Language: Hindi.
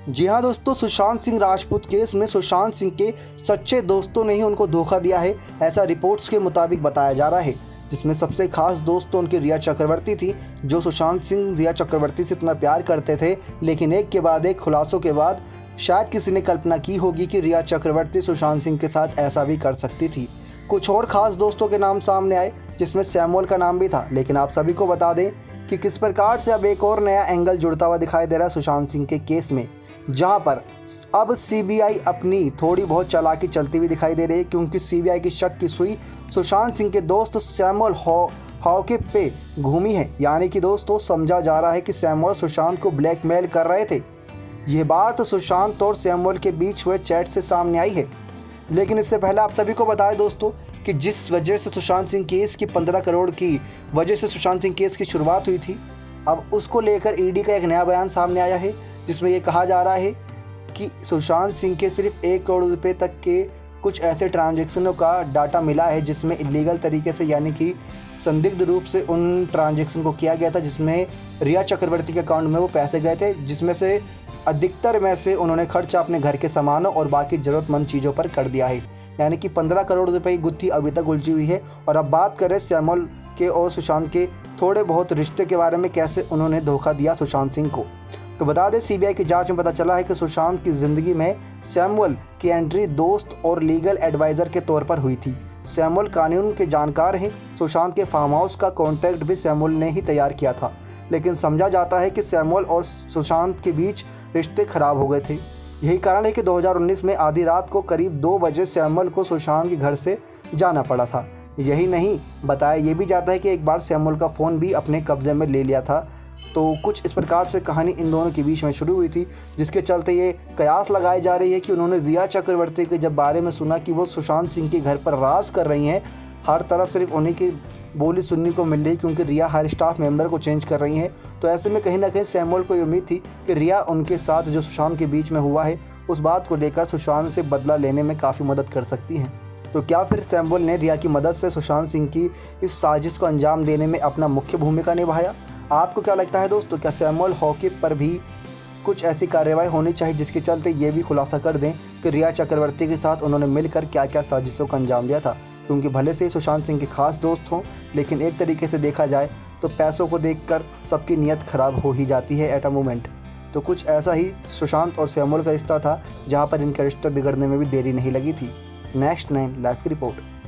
जी हाँ दोस्तों, सुशांत सिंह राजपूत केस में सुशांत सिंह के सच्चे दोस्तों ने ही उनको धोखा दिया है, ऐसा रिपोर्ट्स के मुताबिक बताया जा रहा है। जिसमें सबसे खास दोस्त तो उनकी रिया चक्रवर्ती थी, जो सुशांत सिंह रिया चक्रवर्ती से इतना प्यार करते थे। लेकिन एक के बाद एक खुलासों के बाद शायद किसी ने कल्पना की होगी कि रिया चक्रवर्ती सुशांत सिंह के साथ ऐसा भी कर सकती थी। कुछ और ख़ास दोस्तों के नाम सामने आए, जिसमें सैमुअल का नाम भी था। लेकिन आप सभी को बता दें कि किस प्रकार से अब एक और नया एंगल जुड़ता हुआ दिखाई दे रहा है सुशांत सिंह के केस में, जहां पर अब सीबीआई अपनी थोड़ी बहुत चालाकी चलती हुई दिखाई दे रही है। क्योंकि सीबीआई की शक की सुई सुशांत सिंह के दोस्त सैमुअल हॉके पे घूमी है। यानी कि दोस्तों, समझा जा रहा है कि सैमुअल सुशांत को ब्लैकमेल कर रहे थे। यह बात सुशांत और सैमुअल के बीच हुए चैट से सामने आई है। लेकिन इससे पहले आप सभी को बताएं दोस्तों कि जिस वजह से सुशांत सिंह केस की 15 करोड़ की वजह से सुशांत सिंह केस की शुरुआत हुई थी, अब उसको लेकर ईडी का एक नया बयान सामने आया है, जिसमें ये कहा जा रहा है कि सुशांत सिंह के सिर्फ 1 करोड़ रुपए तक के कुछ ऐसे ट्रांजैक्शनों का डाटा मिला है, जिसमें इलीगल तरीके से यानी कि संदिग्ध रूप से उन ट्रांजैक्शन को किया गया था, जिसमें रिया चक्रवर्ती के अकाउंट में वो पैसे गए थे, जिसमें से अधिकतर में से उन्होंने खर्चा अपने घर के सामानों और बाकी ज़रूरतमंद चीज़ों पर कर दिया है। यानी कि 15 करोड़ रुपए की गुत्थी अभी तक उलझी हुई है। और अब बात करें सैमुअल के और सुशांत के थोड़े बहुत रिश्ते के बारे में, कैसे उन्होंने धोखा दिया सुशांत सिंह को। तो बता दें, सीबीआई की जांच में पता चला है कि सुशांत की ज़िंदगी में सैमुअल की एंट्री दोस्त और लीगल एडवाइज़र के तौर पर हुई थी। सैमुअल कानून के जानकार हैं। सुशांत के फार्म हाउस का कॉन्ट्रैक्ट भी सैमुअल ने ही तैयार किया था। लेकिन समझा जाता है कि सैमुअल और सुशांत के बीच रिश्ते खराब हो गए थे। यही कारण है कि 2019 में आधी रात को करीब 2 बजे सैमुअल को सुशांत के घर से जाना पड़ा था। यही नहीं, बताया ये भी जाता है कि एक बार सैमुअल का फ़ोन भी अपने कब्जे में ले लिया था। तो कुछ इस प्रकार से कहानी इन दोनों के बीच में शुरू हुई थी, जिसके चलते ये कयास लगाई जा रही है कि उन्होंने रिया चक्रवर्ती के जब बारे में सुना कि वो सुशांत सिंह के घर पर राज कर रही हैं, हर तरफ सिर्फ उन्हीं की बोली सुनने को मिल रही, क्योंकि रिया हर स्टाफ मेंबर को चेंज कर रही हैं। तो ऐसे में कहीं ना कहीं सैमुअल को ये उम्मीद थी कि रिया उनके साथ जो सुशांत के बीच में हुआ है, उस बात को लेकर सुशांत से बदला लेने में काफ़ी मदद कर सकती हैं। तो क्या फिर सैमुअल ने रिया की मदद से सुशांत सिंह की इस साजिश को अंजाम देने में अपना मुख्य भूमिका निभाया? आपको क्या लगता है दोस्तों, क्या सैमुअल हॉके पर भी कुछ ऐसी कार्रवाई होनी चाहिए जिसके चलते ये भी खुलासा कर दें कि रिया चक्रवर्ती के साथ उन्होंने मिलकर क्या क्या साजिशों का अंजाम दिया था? क्योंकि भले से सुशांत सिंह के खास दोस्त हों, लेकिन एक तरीके से देखा जाए तो पैसों को देखकर सबकी नीयत खराब हो ही जाती है एट अ मोमेंट। तो कुछ ऐसा ही सुशांत और सैमुअल का रिश्ता था, जहां पर इनका रिश्ता बिगड़ने में भी देरी नहीं लगी थी। नेक्स्ट 9 लाइव की रिपोर्ट।